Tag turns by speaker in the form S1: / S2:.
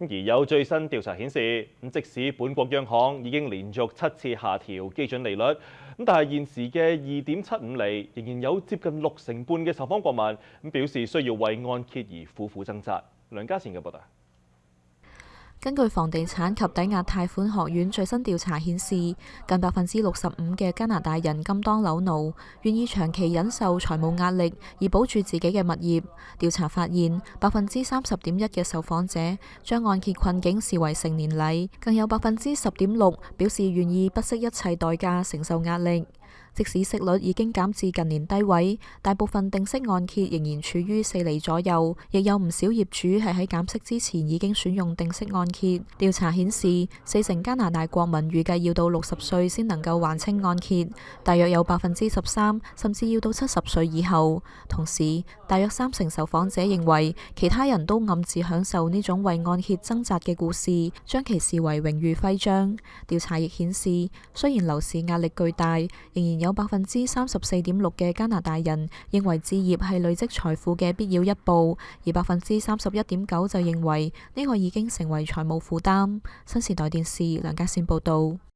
S1: 而有最新調查顯示，即使本國央行已經連續7次下調基準利率，但係現時嘅2.75厘仍然有接近60%嘅受訪國民表示需要為按揭而苦苦掙扎。梁家善嘅報道。
S2: 根據房地產及抵押貸款學院最新調查顯示，近65%嘅加拿大人甘當樓奴，願意長期忍受財務壓力而保住自己嘅物業。調查發現，30.1%嘅受訪者將按揭困境視為成年禮，更有10.6%表示願意不惜一切代價承受壓力。即使息率已經減至近年低位，大部分定息按揭仍然處於4厘左右，亦有唔少業主係喺減息之前已經選用定息按揭。調查顯示，40%加拿大國民預計要到60歲先能夠還清按揭，大約有13%甚至要到70歲以後。同時，大約30%受訪者認為其他人都暗自享受呢種為按揭掙扎嘅故事，將其視為榮譽徽章。調查亦顯示，雖然樓市壓力巨大，仍然有34.6%嘅加拿大人認為置業係累積財富嘅必要一步，而31.9%就認為呢個已經成為財務負擔。新時代電視梁家善報道。